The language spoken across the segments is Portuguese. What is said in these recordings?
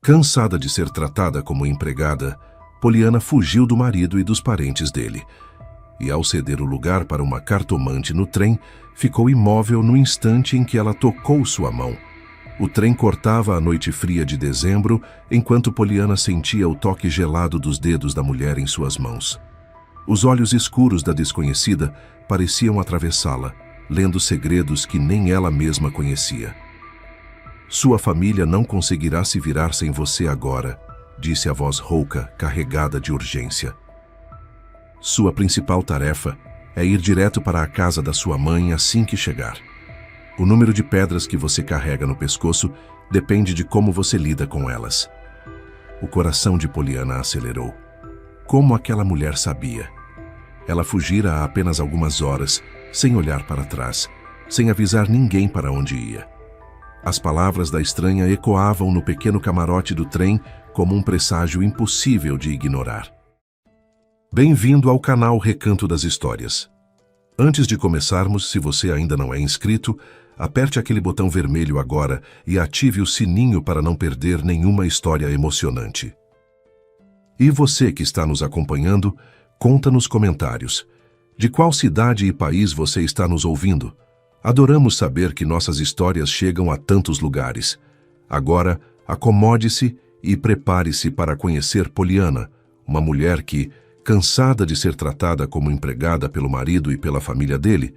Cansada de ser tratada como empregada, Poliana fugiu do marido e dos parentes dele. E ao ceder o lugar para uma cartomante no trem, ficou imóvel no instante em que ela tocou sua mão. O trem cortava a noite fria de dezembro, enquanto Poliana sentia o toque gelado dos dedos da mulher em suas mãos. Os olhos escuros da desconhecida pareciam atravessá-la, lendo segredos que nem ela mesma conhecia. Sua família não conseguirá se virar sem você agora, disse a voz rouca, carregada de urgência. Sua principal tarefa é ir direto para a casa da sua mãe assim que chegar. O número de pedras que você carrega no pescoço depende de como você lida com elas. O coração de Poliana acelerou. Como aquela mulher sabia? Ela fugira há apenas algumas horas, sem olhar para trás, sem avisar ninguém para onde ia. As palavras da estranha ecoavam no pequeno camarote do trem como um presságio impossível de ignorar. Bem-vindo ao canal Recanto das Histórias. Antes de começarmos, se você ainda não é inscrito, aperte aquele botão vermelho agora e ative o sininho para não perder nenhuma história emocionante. E você que está nos acompanhando, conta nos comentários. De qual cidade e país você está nos ouvindo? Adoramos saber que nossas histórias chegam a tantos lugares. Agora, acomode-se e prepare-se para conhecer Poliana, uma mulher que, cansada de ser tratada como empregada pelo marido e pela família dele,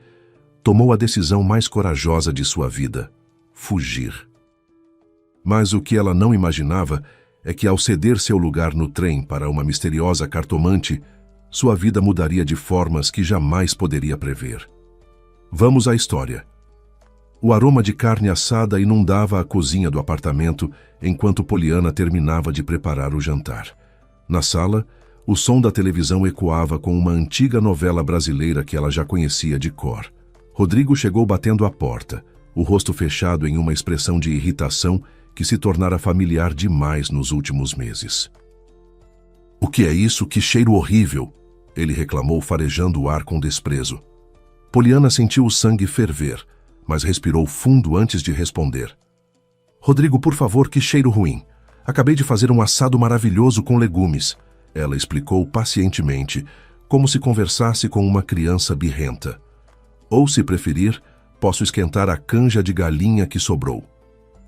tomou a decisão mais corajosa de sua vida: fugir. Mas o que ela não imaginava é que, ao ceder seu lugar no trem para uma misteriosa cartomante, sua vida mudaria de formas que jamais poderia prever. Vamos à história. O aroma de carne assada inundava a cozinha do apartamento enquanto Poliana terminava de preparar o jantar. Na sala, o som da televisão ecoava com uma antiga novela brasileira que ela já conhecia de cor. Rodrigo chegou batendo à porta, o rosto fechado em uma expressão de irritação que se tornara familiar demais nos últimos meses. "O que é isso? Que cheiro horrível!" ele reclamou, farejando o ar com desprezo. Poliana sentiu o sangue ferver, mas respirou fundo antes de responder. "Rodrigo, por favor, que cheiro ruim. Acabei de fazer um assado maravilhoso com legumes", ela explicou pacientemente, como se conversasse com uma criança birrenta. "Ou, se preferir, posso esquentar a canja de galinha que sobrou."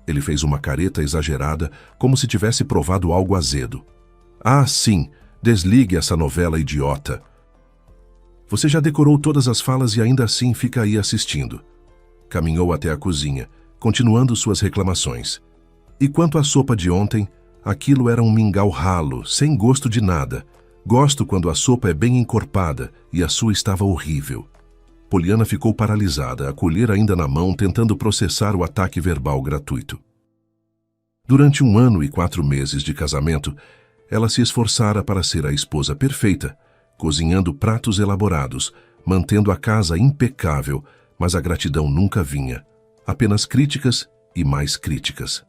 Ele fez uma careta exagerada, como se tivesse provado algo azedo. "Ah, sim, desligue essa novela idiota. Você já decorou todas as falas e ainda assim fica aí assistindo." Caminhou até a cozinha, continuando suas reclamações. "E quanto à sopa de ontem, aquilo era um mingau ralo, sem gosto de nada. Gosto quando a sopa é bem encorpada e a sua estava horrível." Poliana ficou paralisada, a colher ainda na mão, tentando processar o ataque verbal gratuito. Durante 1 ano e 4 meses de casamento, ela se esforçara para ser a esposa perfeita, cozinhando pratos elaborados, mantendo a casa impecável, mas a gratidão nunca vinha. Apenas críticas e mais críticas.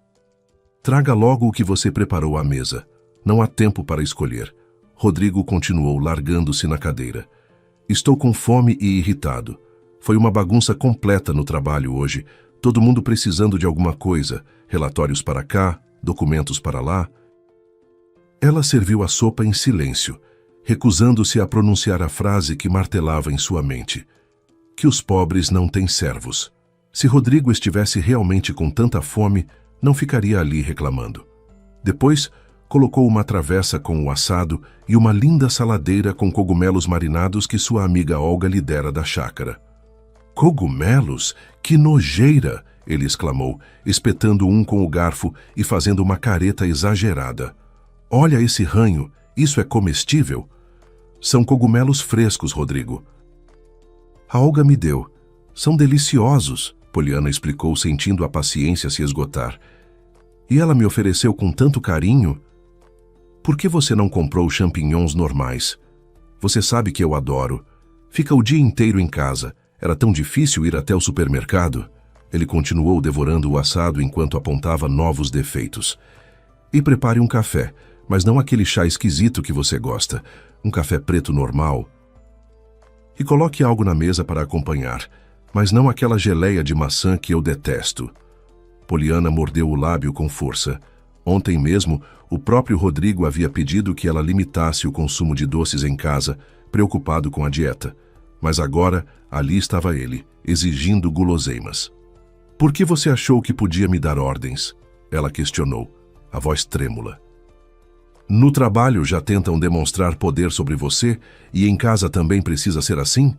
"Traga logo o que você preparou à mesa. Não há tempo para escolher." Rodrigo continuou, largando-se na cadeira. "Estou com fome e irritado. Foi uma bagunça completa no trabalho hoje, todo mundo precisando de alguma coisa, relatórios para cá, documentos para lá." Ela serviu a sopa em silêncio, recusando-se a pronunciar a frase que martelava em sua mente: que os pobres não têm servos. Se Rodrigo estivesse realmente com tanta fome, não ficaria ali reclamando. Depois, colocou uma travessa com o assado e uma linda saladeira com cogumelos marinados que sua amiga Olga lhe dera da chácara. "Cogumelos? Que nojeira!" ele exclamou, espetando um com o garfo e fazendo uma careta exagerada. "Olha esse ranho, isso é comestível?" "São cogumelos frescos, Rodrigo." "A Olga me deu. São deliciosos", Poliana explicou, sentindo a paciência se esgotar. "E ela me ofereceu com tanto carinho." "Por que você não comprou champignons normais? Você sabe que eu adoro. Fica o dia inteiro em casa. Era tão difícil ir até o supermercado." Ele continuou devorando o assado enquanto apontava novos defeitos. "E prepare um café, mas não aquele chá esquisito que você gosta. Um café preto normal. E coloque algo na mesa para acompanhar, mas não aquela geleia de maçã que eu detesto." Poliana mordeu o lábio com força. Ontem mesmo, o próprio Rodrigo havia pedido que ela limitasse o consumo de doces em casa, preocupado com a dieta. Mas agora, ali estava ele, exigindo guloseimas. "Por que você achou que podia me dar ordens?" Ela questionou, a voz trêmula. "No trabalho já tentam demonstrar poder sobre você e em casa também precisa ser assim?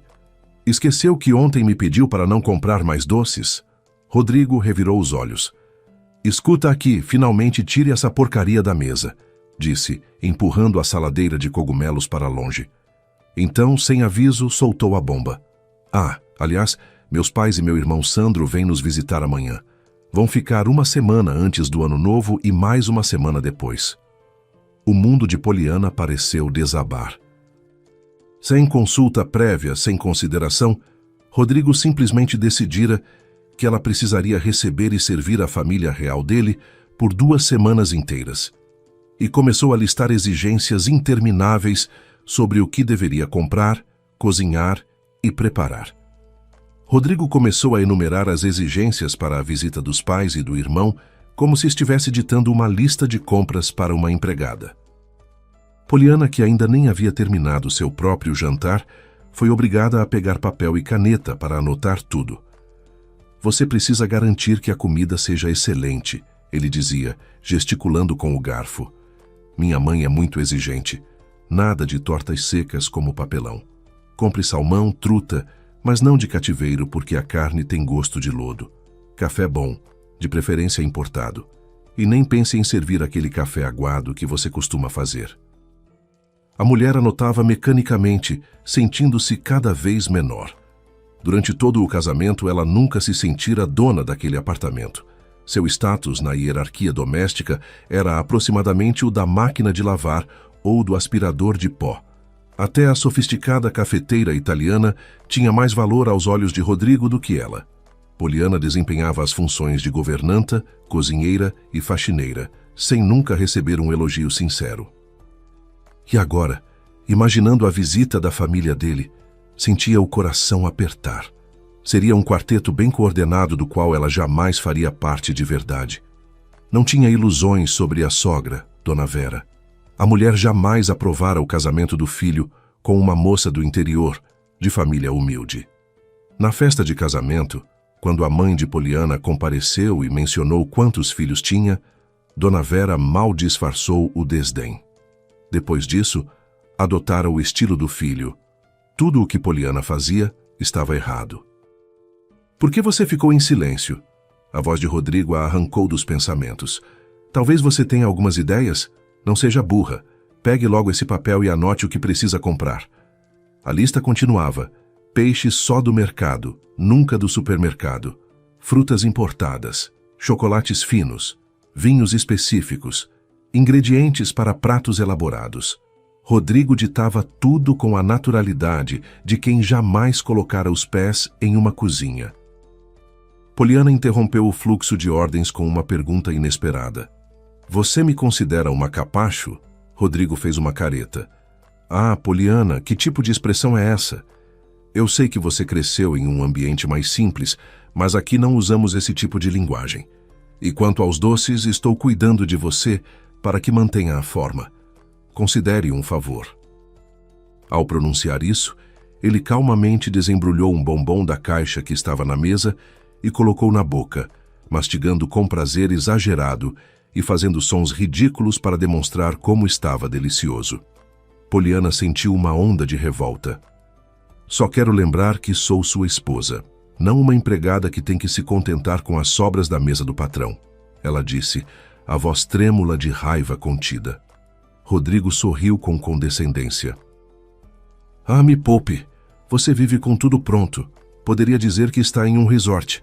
Esqueceu que ontem me pediu para não comprar mais doces?" Rodrigo revirou os olhos. "Escuta aqui, finalmente tire essa porcaria da mesa", disse, empurrando a saladeira de cogumelos para longe. Então, sem aviso, soltou a bomba. "Ah, aliás, meus pais e meu irmão Sandro vêm nos visitar amanhã. Vão ficar uma semana antes do Ano Novo e mais uma semana depois." O mundo de Poliana pareceu desabar. Sem consulta prévia, sem consideração, Rodrigo simplesmente decidira que ela precisaria receber e servir a família real dele por 2 semanas inteiras. E começou a listar exigências intermináveis sobre o que deveria comprar, cozinhar e preparar. Rodrigo começou a enumerar as exigências para a visita dos pais e do irmão, como se estivesse ditando uma lista de compras para uma empregada. Poliana, que ainda nem havia terminado seu próprio jantar, foi obrigada a pegar papel e caneta para anotar tudo. "Você precisa garantir que a comida seja excelente", ele dizia, gesticulando com o garfo. "Minha mãe é muito exigente. Nada de tortas secas como papelão. Compre salmão, truta, mas não de cativeiro porque a carne tem gosto de lodo. Café bom, de preferência importado. E nem pense em servir aquele café aguado que você costuma fazer." A mulher anotava mecanicamente, sentindo-se cada vez menor. Durante todo o casamento, ela nunca se sentira dona daquele apartamento. Seu status na hierarquia doméstica era aproximadamente o da máquina de lavar ou do aspirador de pó. Até a sofisticada cafeteira italiana tinha mais valor aos olhos de Rodrigo do que ela. Poliana desempenhava as funções de governanta, cozinheira e faxineira, sem nunca receber um elogio sincero. E agora, imaginando a visita da família dele, sentia o coração apertar. Seria um quarteto bem coordenado do qual ela jamais faria parte de verdade. Não tinha ilusões sobre a sogra, Dona Vera. A mulher jamais aprovara o casamento do filho com uma moça do interior, de família humilde. Na festa de casamento, quando a mãe de Poliana compareceu e mencionou quantos filhos tinha, Dona Vera mal disfarçou o desdém. Depois disso, adotara o estilo do filho. Tudo o que Poliana fazia estava errado. "Por que você ficou em silêncio?" A voz de Rodrigo a arrancou dos pensamentos. "Talvez você tenha algumas ideias? Não seja burra. Pegue logo esse papel e anote o que precisa comprar." A lista continuava. Peixe só do mercado, nunca do supermercado. Frutas importadas, chocolates finos, vinhos específicos, ingredientes para pratos elaborados. Rodrigo ditava tudo com a naturalidade de quem jamais colocara os pés em uma cozinha. Poliana interrompeu o fluxo de ordens com uma pergunta inesperada. "Você me considera uma capacho?" Rodrigo fez uma careta. "Ah, Poliana, que tipo de expressão é essa? Eu sei que você cresceu em um ambiente mais simples, mas aqui não usamos esse tipo de linguagem. E quanto aos doces, estou cuidando de você para que mantenha a forma. Considere um favor." Ao pronunciar isso, ele calmamente desembrulhou um bombom da caixa que estava na mesa e colocou na boca, mastigando com prazer exagerado e fazendo sons ridículos para demonstrar como estava delicioso. Poliana sentiu uma onda de revolta. "Só quero lembrar que sou sua esposa, não uma empregada que tem que se contentar com as sobras da mesa do patrão", ela disse, a voz trêmula de raiva contida. Rodrigo sorriu com condescendência. "Ah, me poupe. Você vive com tudo pronto. Poderia dizer que está em um resort.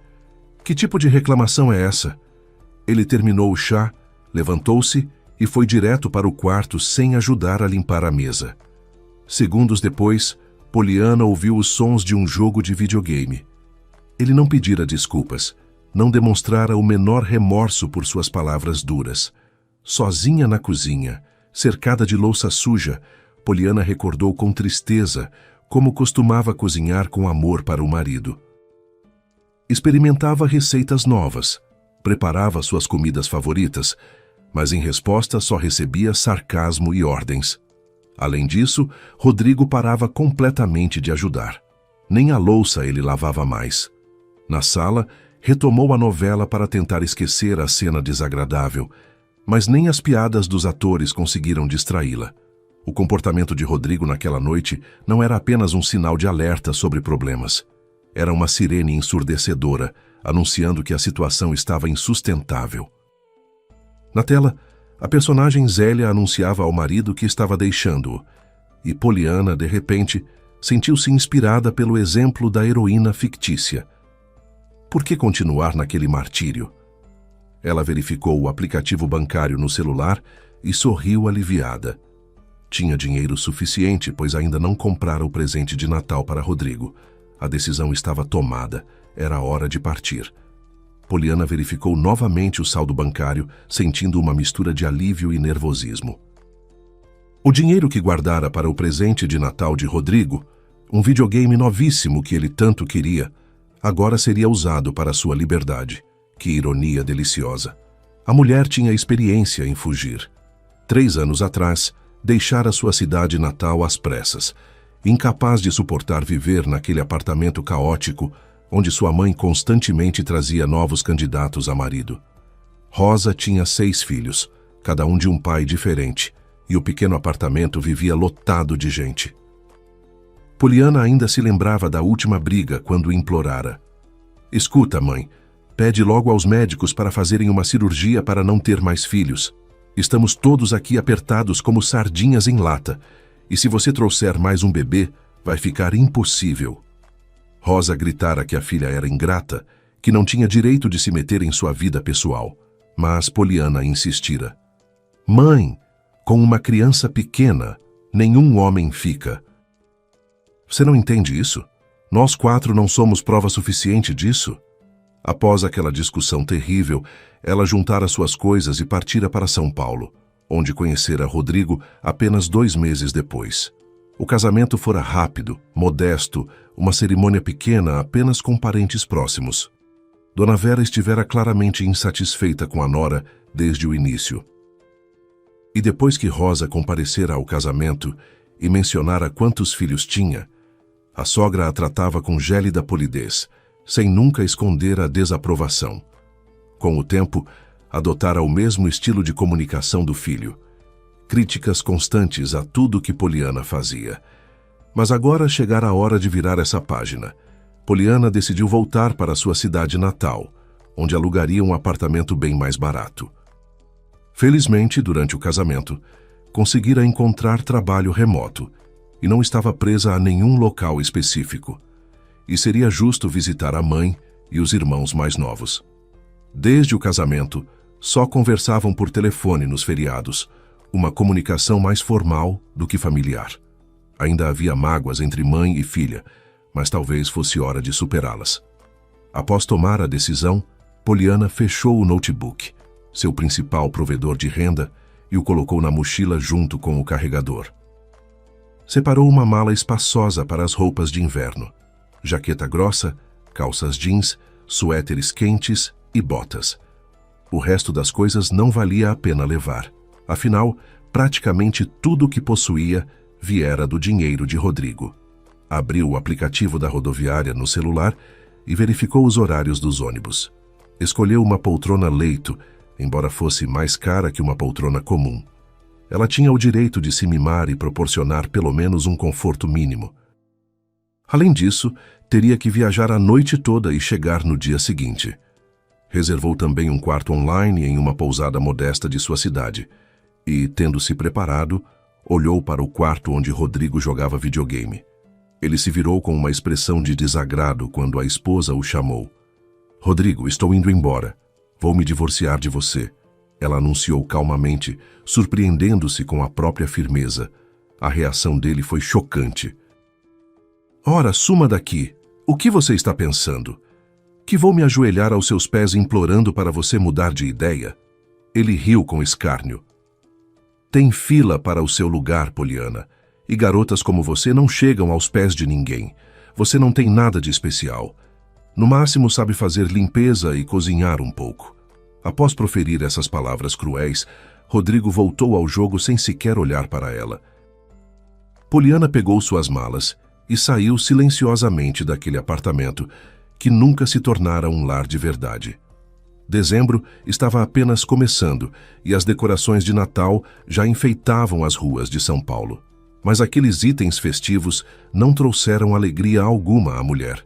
Que tipo de reclamação é essa?" Ele terminou o chá, levantou-se e foi direto para o quarto sem ajudar a limpar a mesa. Segundos depois, Poliana ouviu os sons de um jogo de videogame. Ele não pedira desculpas, não demonstrara o menor remorso por suas palavras duras. Sozinha na cozinha, cercada de louça suja, Poliana recordou com tristeza como costumava cozinhar com amor para o marido. Experimentava receitas novas, preparava suas comidas favoritas, mas em resposta só recebia sarcasmo e ordens. Além disso, Rodrigo parava completamente de ajudar. Nem a louça ele lavava mais. Na sala, retomou a novela para tentar esquecer a cena desagradável, mas nem as piadas dos atores conseguiram distraí-la. O comportamento de Rodrigo naquela noite não era apenas um sinal de alerta sobre problemas. Era uma sirene ensurdecedora, anunciando que a situação estava insustentável. Na tela, a personagem Zélia anunciava ao marido que estava deixando-o, e Poliana, de repente, sentiu-se inspirada pelo exemplo da heroína fictícia. Por que continuar naquele martírio? Ela verificou o aplicativo bancário no celular e sorriu aliviada. Tinha dinheiro suficiente, pois ainda não comprara o presente de Natal para Rodrigo. A decisão estava tomada, era hora de partir. Poliana verificou novamente o saldo bancário, sentindo uma mistura de alívio e nervosismo. O dinheiro que guardara para o presente de Natal de Rodrigo, um videogame novíssimo que ele tanto queria, agora seria usado para sua liberdade. Que ironia deliciosa. A mulher tinha experiência em fugir. 3 anos atrás, deixara sua cidade natal às pressas, incapaz de suportar viver naquele apartamento caótico onde sua mãe constantemente trazia novos candidatos a marido. Rosa tinha 6 filhos, cada um de um pai diferente, e o pequeno apartamento vivia lotado de gente. Poliana ainda se lembrava da última briga quando implorara: "Escuta, mãe, pede logo aos médicos para fazerem uma cirurgia para não ter mais filhos. Estamos todos aqui apertados como sardinhas em lata, e se você trouxer mais um bebê, vai ficar impossível." Rosa gritara que a filha era ingrata, que não tinha direito de se meter em sua vida pessoal, mas Poliana insistira: "Mãe, com uma criança pequena, nenhum homem fica." "Você não entende isso? Nós 4 não somos prova suficiente disso?" Após aquela discussão terrível, ela juntara suas coisas e partira para São Paulo, onde conhecera Rodrigo apenas 2 meses depois. O casamento fora rápido, modesto, uma cerimônia pequena apenas com parentes próximos. Dona Vera estivera claramente insatisfeita com a nora desde o início. E depois que Rosa comparecera ao casamento e mencionara quantos filhos tinha, a sogra a tratava com gélida polidez, sem nunca esconder a desaprovação. Com o tempo, adotara o mesmo estilo de comunicação do filho. Críticas constantes a tudo que Poliana fazia. Mas agora chegara a hora de virar essa página. Poliana decidiu voltar para sua cidade natal, onde alugaria um apartamento bem mais barato. Felizmente, durante o casamento, conseguira encontrar trabalho remoto e não estava presa a nenhum local específico. E seria justo visitar a mãe e os irmãos mais novos. Desde o casamento, só conversavam por telefone nos feriados, uma comunicação mais formal do que familiar. Ainda havia mágoas entre mãe e filha, mas talvez fosse hora de superá-las. Após tomar a decisão, Poliana fechou o notebook, seu principal provedor de renda, e o colocou na mochila junto com o carregador. Separou uma mala espaçosa para as roupas de inverno: jaqueta grossa, calças jeans, suéteres quentes e botas. O resto das coisas não valia a pena levar. Afinal, praticamente tudo o que possuía viera do dinheiro de Rodrigo. Abriu o aplicativo da rodoviária no celular e verificou os horários dos ônibus. Escolheu uma poltrona leito, embora fosse mais cara que uma poltrona comum. Ela tinha o direito de se mimar e proporcionar pelo menos um conforto mínimo. Além disso, teria que viajar a noite toda e chegar no dia seguinte. Reservou também um quarto online em uma pousada modesta de sua cidade e, tendo-se preparado, olhou para o quarto onde Rodrigo jogava videogame. Ele se virou com uma expressão de desagrado quando a esposa o chamou. "Rodrigo, estou indo embora. Vou me divorciar de você", ela anunciou calmamente, surpreendendo-se com a própria firmeza. A reação dele foi chocante. "Ora, suma daqui. O que você está pensando? Que vou me ajoelhar aos seus pés implorando para você mudar de ideia?" Ele riu com escárnio. "Tem fila para o seu lugar, Poliana, e garotas como você não chegam aos pés de ninguém. Você não tem nada de especial. No máximo sabe fazer limpeza e cozinhar um pouco. Após proferir essas palavras cruéis, Rodrigo voltou ao jogo sem sequer olhar para ela. Poliana pegou suas malas e saiu silenciosamente daquele apartamento, que nunca se tornara um lar de verdade. Dezembro estava apenas começando e as decorações de Natal já enfeitavam as ruas de São Paulo. Mas aqueles itens festivos não trouxeram alegria alguma à mulher.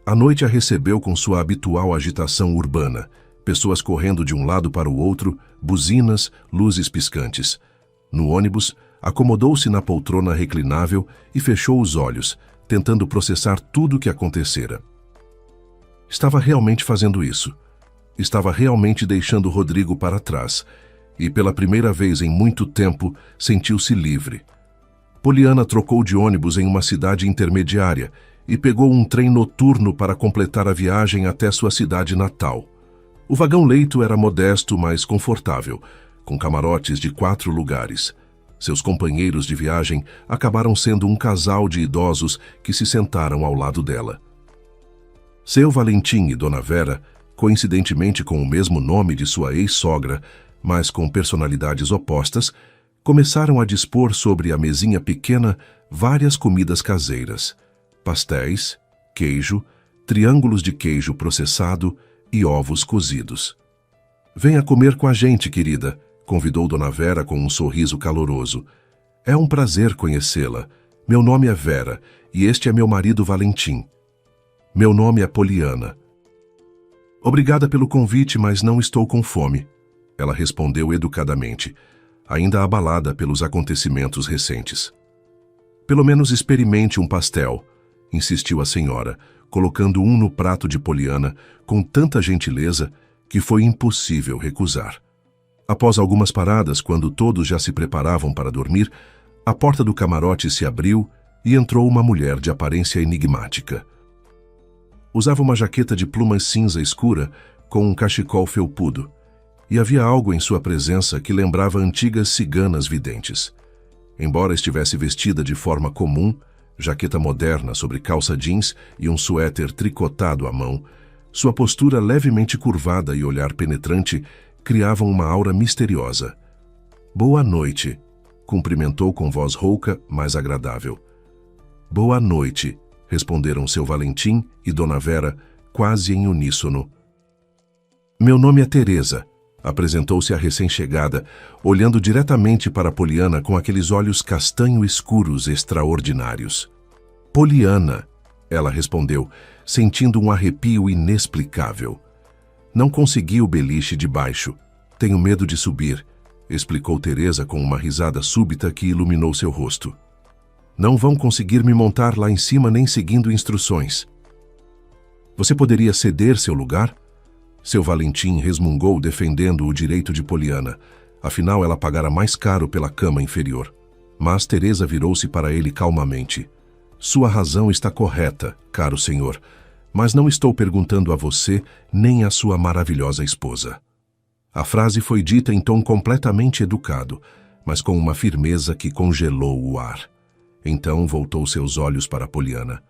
A noite a recebeu com sua habitual agitação urbana, pessoas correndo de um lado para o outro, buzinas, luzes piscantes. No ônibus, acomodou-se na poltrona reclinável e fechou os olhos, tentando processar tudo o que acontecera. Estava realmente fazendo isso. Estava realmente deixando Rodrigo para trás, e pela primeira vez em muito tempo sentiu-se livre. Poliana trocou de ônibus em uma cidade intermediária e pegou um trem noturno para completar a viagem até sua cidade natal. O vagão-leito era modesto, mas confortável, com camarotes de 4 lugares. Seus companheiros de viagem acabaram sendo um casal de idosos que se sentaram ao lado dela. Seu Valentim e Dona Vera, coincidentemente com o mesmo nome de sua ex-sogra, mas com personalidades opostas, começaram a dispor sobre a mesinha pequena várias comidas caseiras: pastéis, queijo, triângulos de queijo processado e ovos cozidos. "Venha comer com a gente, querida", convidou Dona Vera com um sorriso caloroso. "É um prazer conhecê-la. Meu nome é Vera e este é meu marido Valentim. Meu nome é Poliana." "Obrigada pelo convite, mas não estou com fome", ela respondeu educadamente, ainda abalada pelos acontecimentos recentes. "Pelo menos experimente um pastel", insistiu a senhora, colocando um no prato de Poliana com tanta gentileza que foi impossível recusar. Após algumas paradas, quando todos já se preparavam para dormir, a porta do camarote se abriu e entrou uma mulher de aparência enigmática. Usava uma jaqueta de pluma cinza escura com um cachecol felpudo, e havia algo em sua presença que lembrava antigas ciganas videntes. Embora estivesse vestida de forma comum, jaqueta moderna sobre calça jeans e um suéter tricotado à mão, sua postura levemente curvada e olhar penetrante criavam uma aura misteriosa. "Boa noite", cumprimentou com voz rouca, mas agradável. "Boa noite", responderam seu Valentim e Dona Vera, quase em uníssono. "Meu nome é Teresa", apresentou-se a recém-chegada, olhando diretamente para Poliana com aqueles olhos castanho escuros extraordinários. "Poliana", ela respondeu, sentindo um arrepio inexplicável. "Não consegui o beliche de baixo. Tenho medo de subir", explicou Teresa com uma risada súbita que iluminou seu rosto. "Não vão conseguir me montar lá em cima nem seguindo instruções." "Você poderia ceder seu lugar?" Seu Valentim resmungou, defendendo o direito de Poliana. Afinal, ela pagara mais caro pela cama inferior. Mas Teresa virou-se para ele calmamente. "Sua razão está correta, caro senhor, mas não estou perguntando a você nem à sua maravilhosa esposa." A frase foi dita em tom completamente educado, mas com uma firmeza que congelou o ar. Então voltou seus olhos para Poliana.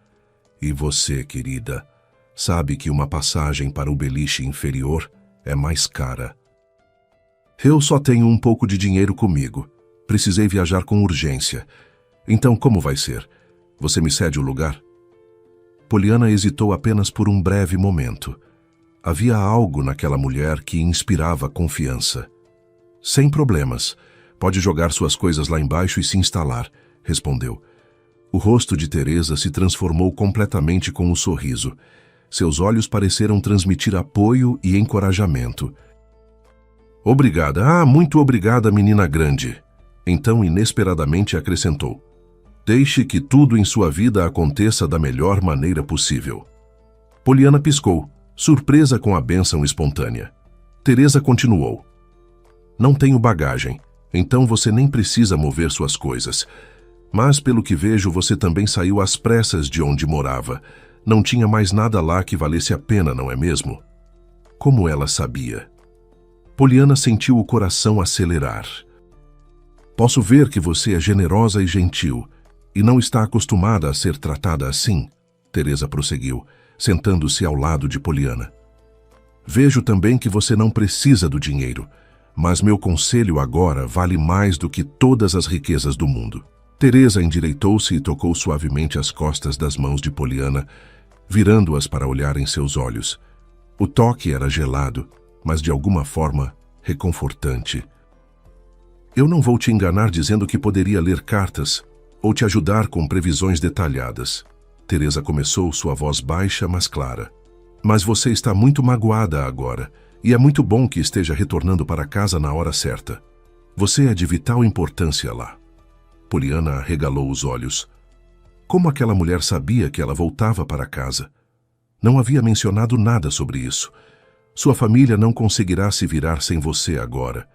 "E você, querida, sabe que uma passagem para o beliche inferior é mais cara." "Eu só tenho um pouco de dinheiro comigo. Precisei viajar com urgência. Então como vai ser? Você me cede o lugar?" Poliana hesitou apenas por um breve momento. Havia algo naquela mulher que inspirava confiança. "Sem problemas. Pode jogar suas coisas lá embaixo e se instalar", respondeu. O rosto de Teresa se transformou completamente com um sorriso. Seus olhos pareceram transmitir apoio e encorajamento. "Obrigada, muito obrigada, menina grande." Então, inesperadamente, acrescentou: "Deixe que tudo em sua vida aconteça da melhor maneira possível." Poliana piscou, surpresa com a bênção espontânea. Teresa continuou: "Não tenho bagagem, então você nem precisa mover suas coisas. Mas, pelo que vejo, você também saiu às pressas de onde morava. Não tinha mais nada lá que valesse a pena, não é mesmo?" Como ela sabia? Poliana sentiu o coração acelerar. "Posso ver que você é generosa e gentil, e não está acostumada a ser tratada assim", Teresa prosseguiu, sentando-se ao lado de Poliana. Vejo também que você não precisa do dinheiro, mas meu conselho agora vale mais do que todas as riquezas do mundo. Teresa endireitou-se e tocou suavemente as costas das mãos de Poliana, virando-as para olhar em seus olhos. O toque era gelado, mas de alguma forma reconfortante. Eu não vou te enganar dizendo que poderia ler cartas ou te ajudar com previsões detalhadas. Teresa começou, sua voz baixa, mas clara. Mas você está muito magoada agora, e é muito bom que esteja retornando para casa na hora certa. Você é de vital importância lá. Poliana arregalou os olhos. Como aquela mulher sabia que ela voltava para casa? Não havia mencionado nada sobre isso. Sua família não conseguirá se virar sem você agora.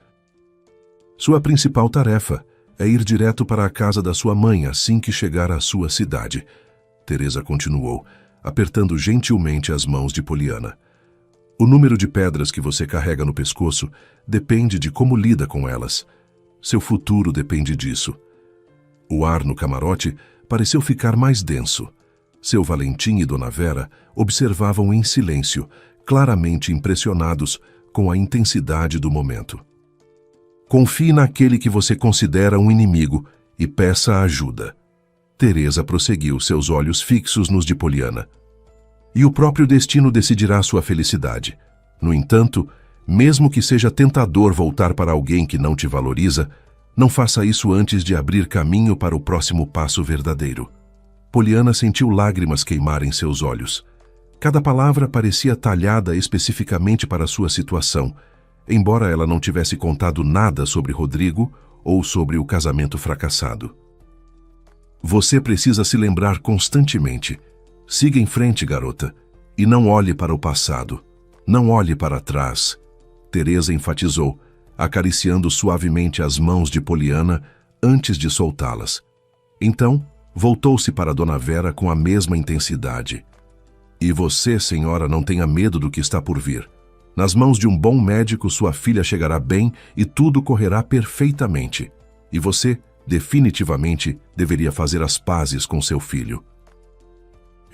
Sua principal tarefa é ir direto para a casa da sua mãe assim que chegar à sua cidade. Teresa continuou, apertando gentilmente as mãos de Poliana. O número de pedras que você carrega no pescoço depende de como lida com elas. Seu futuro depende disso. O ar no camarote pareceu ficar mais denso. Seu Valentim e Dona Vera observavam em silêncio, claramente impressionados com a intensidade do momento. Confie naquele que você considera um inimigo e peça ajuda. Teresa prosseguiu, seus olhos fixos nos de Poliana. E o próprio destino decidirá sua felicidade. No entanto, mesmo que seja tentador voltar para alguém que não te valoriza, não faça isso antes de abrir caminho para o próximo passo verdadeiro. Poliana sentiu lágrimas queimar em seus olhos. Cada palavra parecia talhada especificamente para sua situação, embora ela não tivesse contado nada sobre Rodrigo ou sobre o casamento fracassado. Você precisa se lembrar constantemente. Siga em frente, garota, e não olhe para o passado. Não olhe para trás. Teresa enfatizou, acariciando suavemente as mãos de Poliana antes de soltá-las. Então, voltou-se para Dona Vera com a mesma intensidade. E você, senhora, não tenha medo do que está por vir. Nas mãos de um bom médico, sua filha chegará bem e tudo correrá perfeitamente. E você, definitivamente, deveria fazer as pazes com seu filho.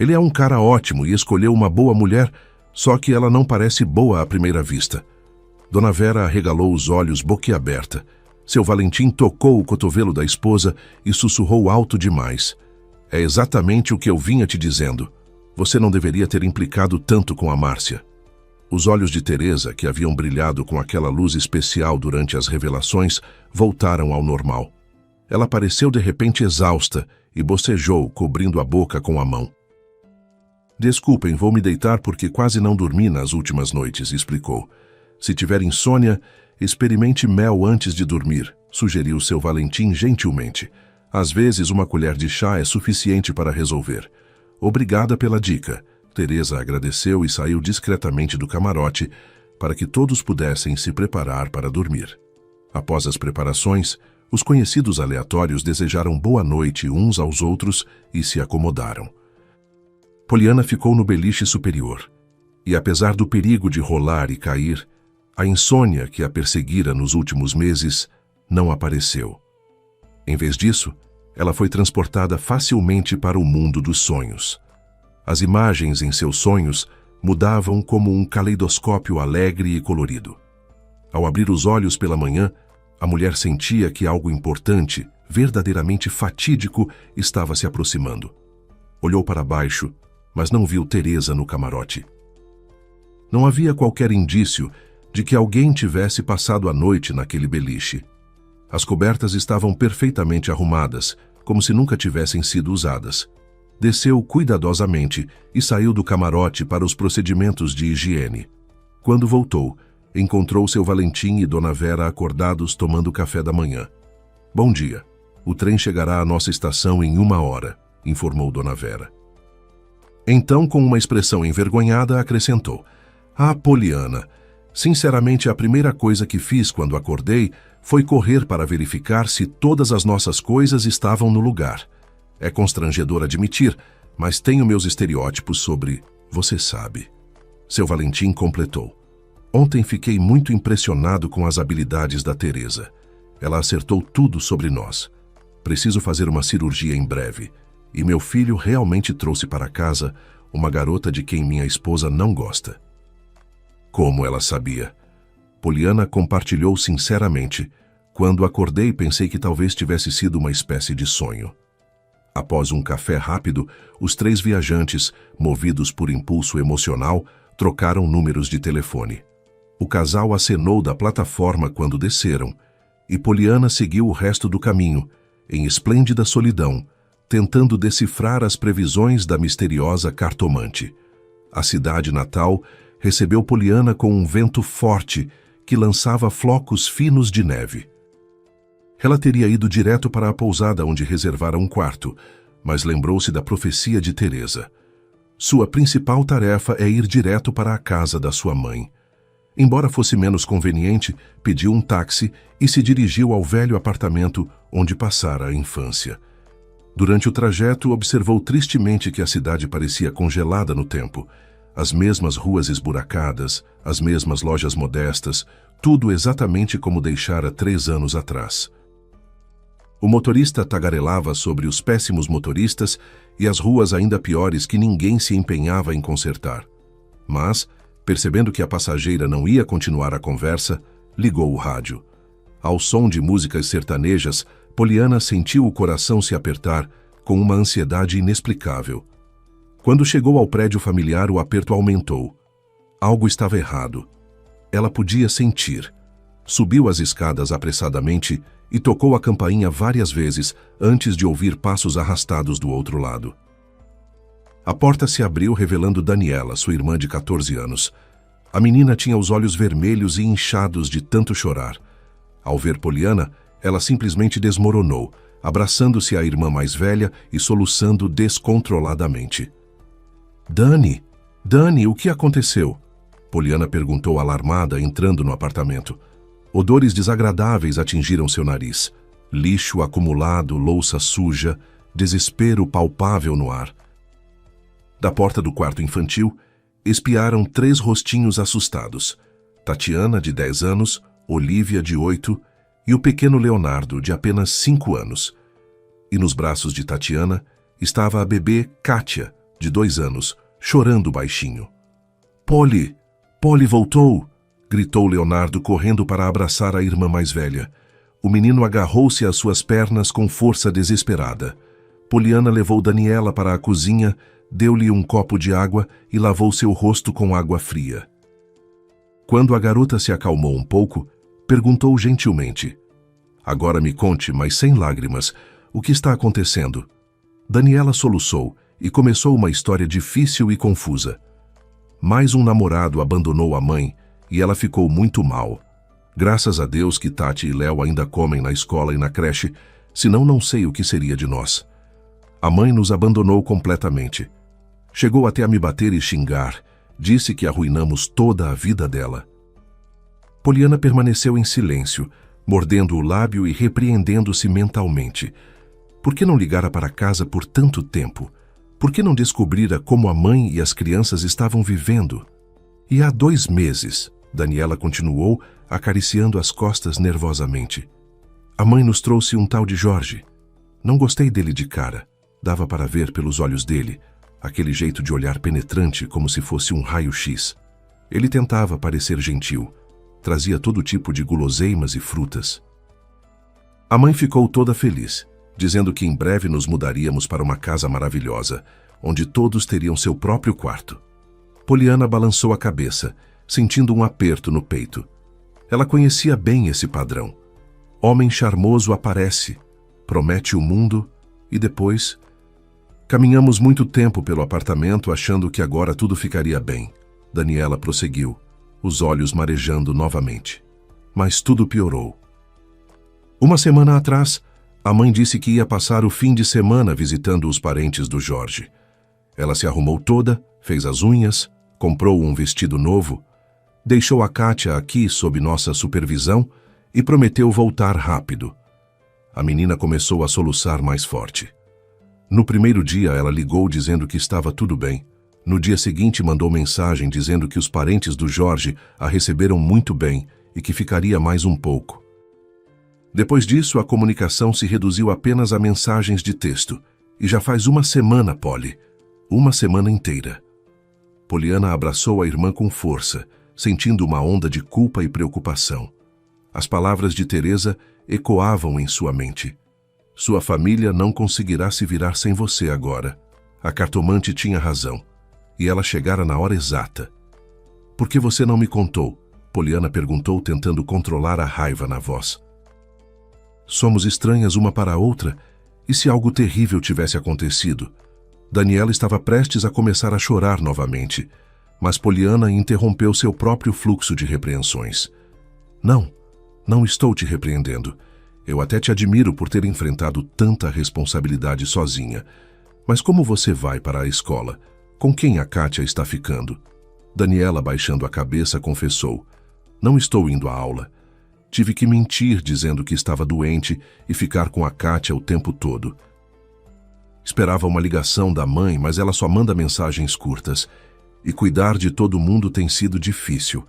Ele é um cara ótimo e escolheu uma boa mulher, só que ela não parece boa à primeira vista. Dona Vera arregalou os olhos boquiaberta. Seu Valentim tocou o cotovelo da esposa e sussurrou alto demais. É exatamente o que eu vinha te dizendo. Você não deveria ter implicado tanto com a Márcia. Os olhos de Teresa, que haviam brilhado com aquela luz especial durante as revelações, voltaram ao normal. Ela pareceu de repente exausta e bocejou, cobrindo a boca com a mão. Desculpem, vou me deitar porque quase não dormi nas últimas noites, explicou. Se tiver insônia, experimente mel antes de dormir, sugeriu seu Valentim gentilmente. Às vezes, uma colher de chá é suficiente para resolver. Obrigada pela dica. Teresa agradeceu e saiu discretamente do camarote para que todos pudessem se preparar para dormir. Após as preparações, os conhecidos aleatórios desejaram boa noite uns aos outros e se acomodaram. Poliana ficou no beliche superior, e apesar do perigo de rolar e cair, a insônia que a perseguira nos últimos meses não apareceu. Em vez disso, ela foi transportada facilmente para o mundo dos sonhos. As imagens em seus sonhos mudavam como um caleidoscópio alegre e colorido. Ao abrir os olhos pela manhã, a mulher sentia que algo importante, verdadeiramente fatídico, estava se aproximando. Olhou para baixo, mas não viu Teresa no camarote. Não havia qualquer indício de que alguém tivesse passado a noite naquele beliche. As cobertas estavam perfeitamente arrumadas, como se nunca tivessem sido usadas. Desceu cuidadosamente e saiu do camarote para os procedimentos de higiene. Quando voltou, encontrou seu Valentim e Dona Vera acordados tomando café da manhã. Bom dia. O trem chegará à nossa estação em 1 hora, informou Dona Vera. Então, com uma expressão envergonhada, acrescentou: Ah, Poliana, sinceramente a primeira coisa que fiz quando acordei foi correr para verificar se todas as nossas coisas estavam no lugar. É constrangedor admitir, mas tenho meus estereótipos sobre você sabe. Seu Valentim completou. Ontem fiquei muito impressionado com as habilidades da Teresa. Ela acertou tudo sobre nós. Preciso fazer uma cirurgia em breve. E meu filho realmente trouxe para casa uma garota de quem minha esposa não gosta. Como ela sabia? Poliana compartilhou sinceramente. Quando acordei, pensei que talvez tivesse sido uma espécie de sonho. Após um café rápido, os 3 viajantes, movidos por impulso emocional, trocaram números de telefone. O casal acenou da plataforma quando desceram, e Poliana seguiu o resto do caminho, em esplêndida solidão, tentando decifrar as previsões da misteriosa cartomante. A cidade natal recebeu Poliana com um vento forte que lançava flocos finos de neve. Ela teria ido direto para a pousada onde reservara um quarto, mas lembrou-se da profecia de Teresa. Sua principal tarefa é ir direto para a casa da sua mãe. Embora fosse menos conveniente, pediu um táxi e se dirigiu ao velho apartamento onde passara a infância. Durante o trajeto, observou tristemente que a cidade parecia congelada no tempo. As mesmas ruas esburacadas, as mesmas lojas modestas, tudo exatamente como deixara 3 anos atrás. O motorista tagarelava sobre os péssimos motoristas e as ruas ainda piores que ninguém se empenhava em consertar. Mas, percebendo que a passageira não ia continuar a conversa, ligou o rádio. Ao som de músicas sertanejas, Poliana sentiu o coração se apertar com uma ansiedade inexplicável. Quando chegou ao prédio familiar, o aperto aumentou. Algo estava errado. Ela podia sentir. Subiu as escadas apressadamente e tocou a campainha várias vezes antes de ouvir passos arrastados do outro lado. A porta se abriu revelando Daniela, sua irmã de 14 anos. A menina tinha os olhos vermelhos e inchados de tanto chorar. Ao ver Poliana, ela simplesmente desmoronou, abraçando-se à irmã mais velha e soluçando descontroladamente. Dani, o que aconteceu?" Poliana perguntou alarmada, entrando no apartamento. Odores desagradáveis atingiram seu nariz. Lixo acumulado, louça suja, desespero palpável no ar. Da porta do quarto infantil, espiaram 3 rostinhos assustados. Tatiana, de 10 anos, Olivia, de 8, e o pequeno Leonardo, de apenas 5 anos. E nos braços de Tatiana estava a bebê Kátia, de 2 anos, chorando baixinho. Poli voltou!" gritou Leonardo, correndo para abraçar a irmã mais velha. O menino agarrou-se às suas pernas com força desesperada. Poliana levou Daniela para a cozinha, deu-lhe um copo de água e lavou seu rosto com água fria. Quando a garota se acalmou um pouco, perguntou gentilmente: "Agora me conte, mas sem lágrimas, o que está acontecendo?" Daniela soluçou e começou uma história difícil e confusa. Mais um namorado abandonou a mãe e ela ficou muito mal. Graças a Deus que Tati e Léo ainda comem na escola e na creche, senão não sei o que seria de nós. A mãe nos abandonou completamente. Chegou até a me bater e xingar. Disse que arruinamos toda a vida dela. Poliana permaneceu em silêncio, mordendo o lábio e repreendendo-se mentalmente. Por que não ligara para casa por tanto tempo? Por que não descobrira como a mãe e as crianças estavam vivendo? E há 2 meses, Daniela continuou, acariciando as costas nervosamente. A mãe nos trouxe um tal de Jorge. Não gostei dele de cara. Dava para ver pelos olhos dele, aquele jeito de olhar penetrante como se fosse um raio-x. Ele tentava parecer gentil. Trazia todo tipo de guloseimas e frutas. A mãe ficou toda feliz, dizendo que em breve nos mudaríamos para uma casa maravilhosa, onde todos teriam seu próprio quarto. Poliana balançou a cabeça, sentindo um aperto no peito. Ela conhecia bem esse padrão. Homem charmoso aparece, promete o mundo e depois... Caminhamos muito tempo pelo apartamento achando que agora tudo ficaria bem. Daniela prosseguiu, os olhos marejando novamente. Mas tudo piorou. Uma semana atrás, a mãe disse que ia passar o fim de semana visitando os parentes do Jorge. Ela se arrumou toda, fez as unhas, comprou um vestido novo, deixou a Kátia aqui sob nossa supervisão e prometeu voltar rápido. A menina começou a soluçar mais forte. No primeiro dia, ela ligou dizendo que estava tudo bem. No dia seguinte, mandou mensagem dizendo que os parentes do Jorge a receberam muito bem e que ficaria mais um pouco. Depois disso, a comunicação se reduziu apenas a mensagens de texto. E já faz 1 semana, Polly. 1 semana inteira. Poliana abraçou a irmã com força, sentindo uma onda de culpa e preocupação. As palavras de Teresa ecoavam em sua mente. Sua família não conseguirá se virar sem você agora. A cartomante tinha razão, e ela chegara na hora exata. Por que você não me contou? Poliana perguntou, tentando controlar a raiva na voz. Somos estranhas uma para a outra, e se algo terrível tivesse acontecido? Daniela estava prestes a começar a chorar novamente, mas Poliana interrompeu seu próprio fluxo de repreensões. Não estou te repreendendo. Eu até te admiro por ter enfrentado tanta responsabilidade sozinha. Mas como você vai para a escola? Com quem a Kátia está ficando? Daniela, baixando a cabeça, confessou. Não estou indo à aula. Tive que mentir dizendo que estava doente e ficar com a Kátia o tempo todo. Esperava uma ligação da mãe, mas ela só manda mensagens curtas. E cuidar de todo mundo tem sido difícil.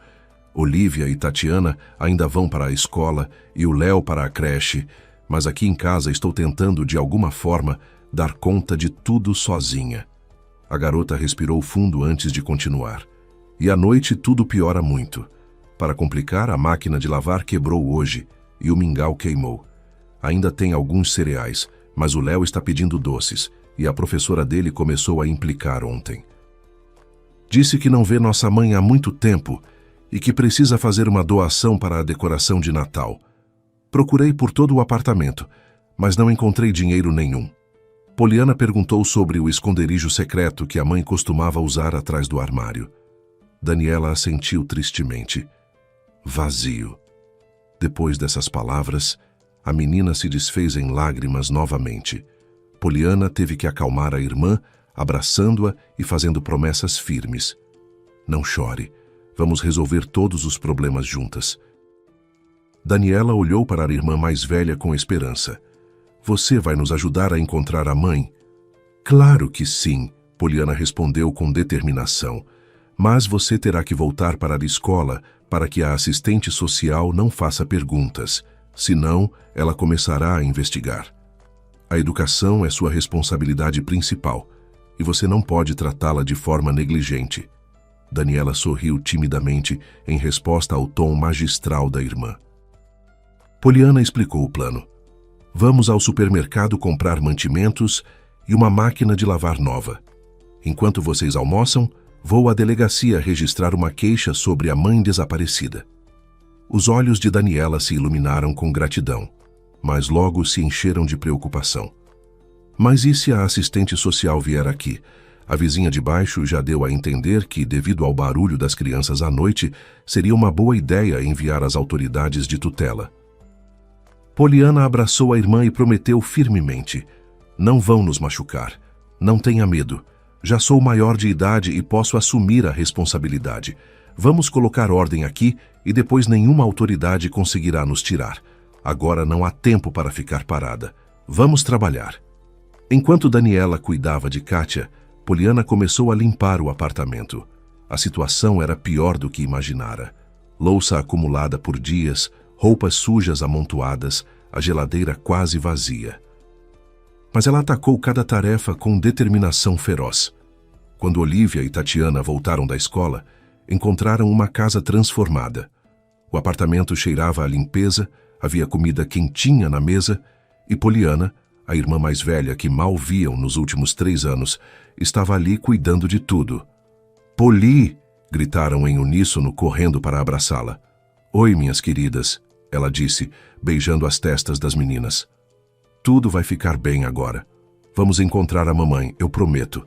Olivia e Tatiana ainda vão para a escola e o Léo para a creche, mas aqui em casa estou tentando, de alguma forma, dar conta de tudo sozinha. A garota respirou fundo antes de continuar. E à noite tudo piora muito. Para complicar, a máquina de lavar quebrou hoje e o mingau queimou. Ainda tem alguns cereais, mas o Léo está pedindo doces e a professora dele começou a implicar ontem. Disse que não vê nossa mãe há muito tempo e que precisa fazer uma doação para a decoração de Natal. Procurei por todo o apartamento, mas não encontrei dinheiro nenhum. Poliana perguntou sobre o esconderijo secreto que a mãe costumava usar atrás do armário. Daniela assentiu tristemente. Vazio. Depois dessas palavras, a menina se desfez em lágrimas novamente. Poliana teve que acalmar a irmã, abraçando-a e fazendo promessas firmes. Não chore. Vamos resolver todos os problemas juntas. Daniela olhou para a irmã mais velha com esperança. Você vai nos ajudar a encontrar a mãe? Claro que sim, Poliana respondeu com determinação. Mas você terá que voltar para a escola para que a assistente social não faça perguntas. Senão, ela começará a investigar. A educação é sua responsabilidade principal e você não pode tratá-la de forma negligente. Daniela sorriu timidamente em resposta ao tom magistral da irmã. Poliana explicou o plano. Vamos ao supermercado comprar mantimentos e uma máquina de lavar nova. Enquanto vocês almoçam, vou à delegacia registrar uma queixa sobre a mãe desaparecida. Os olhos de Daniela se iluminaram com gratidão, mas logo se encheram de preocupação. Mas e se a assistente social vier aqui? A vizinha de baixo já deu a entender que, devido ao barulho das crianças à noite, seria uma boa ideia enviar as autoridades de tutela. Poliana abraçou a irmã e prometeu firmemente. Não vão nos machucar. Não tenha medo. Já sou maior de idade e posso assumir a responsabilidade. Vamos colocar ordem aqui e depois nenhuma autoridade conseguirá nos tirar. Agora não há tempo para ficar parada. Vamos trabalhar. Enquanto Daniela cuidava de Kátia, Poliana começou a limpar o apartamento. A situação era pior do que imaginara. Louça acumulada por dias, roupas sujas amontoadas, a geladeira quase vazia. Mas ela atacou cada tarefa com determinação feroz. Quando Olivia e Tatiana voltaram da escola, encontraram uma casa transformada. O apartamento cheirava a limpeza, havia comida quentinha na mesa e Poliana, a irmã mais velha que mal viam nos últimos 3 anos, estava ali cuidando de tudo. Poli! Gritaram em uníssono, correndo para abraçá-la. Oi, minhas queridas, ela disse, beijando as testas das meninas. Tudo vai ficar bem agora. Vamos encontrar a mamãe, eu prometo.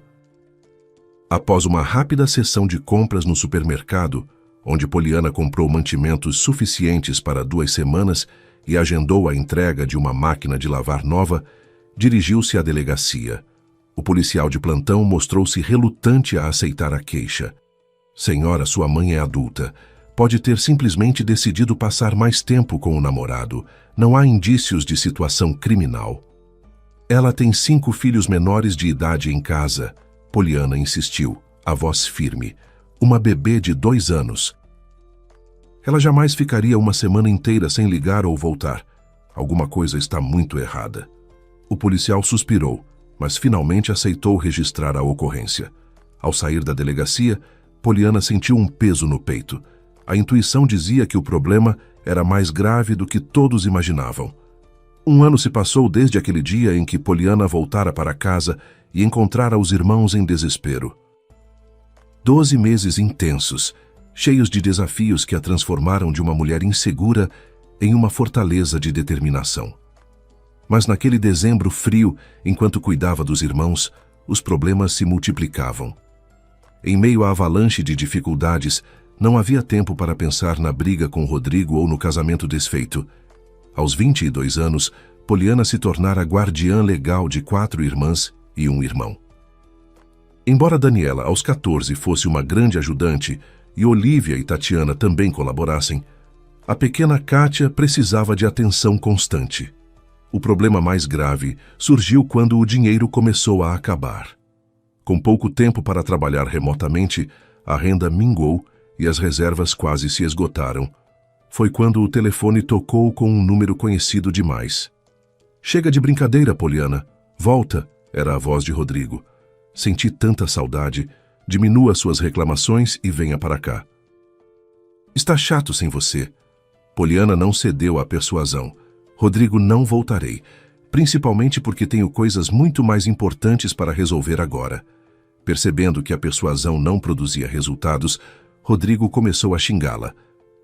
Após uma rápida sessão de compras no supermercado, onde Poliana comprou mantimentos suficientes para 2 semanas e agendou a entrega de uma máquina de lavar nova, dirigiu-se à delegacia. O policial de plantão mostrou-se relutante a aceitar a queixa. Senhora, sua mãe é adulta. Pode ter simplesmente decidido passar mais tempo com o namorado. Não há indícios de situação criminal. Ela tem 5 filhos menores de idade em casa. Poliana insistiu, a voz firme. Uma bebê de 2 anos. Ela jamais ficaria uma semana inteira sem ligar ou voltar. Alguma coisa está muito errada. O policial suspirou, mas finalmente aceitou registrar a ocorrência. Ao sair da delegacia, Poliana sentiu um peso no peito. A intuição dizia que o problema era mais grave do que todos imaginavam. 1 ano se passou desde aquele dia em que Poliana voltara para casa e encontrara os irmãos em desespero. 12 meses intensos, cheios de desafios que a transformaram de uma mulher insegura em uma fortaleza de determinação. Mas naquele dezembro frio, enquanto cuidava dos irmãos, os problemas se multiplicavam. Em meio à avalanche de dificuldades, não havia tempo para pensar na briga com Rodrigo ou no casamento desfeito. Aos 22 anos, Poliana se tornara guardiã legal de 4 irmãs e 1 irmão. Embora Daniela, aos 14, fosse uma grande ajudante e Olívia e Tatiana também colaborassem, a pequena Kátia precisava de atenção constante. O problema mais grave surgiu quando o dinheiro começou a acabar. Com pouco tempo para trabalhar remotamente, a renda minguou e as reservas quase se esgotaram. Foi quando o telefone tocou com um número conhecido demais. "Chega de brincadeira, Poliana. Volta", era a voz de Rodrigo. "Senti tanta saudade. Diminua suas reclamações e venha para cá." "Está chato sem você." Poliana não cedeu à persuasão. "Rodrigo, não voltarei, principalmente porque tenho coisas muito mais importantes para resolver agora." Percebendo que a persuasão não produzia resultados, Rodrigo começou a xingá-la.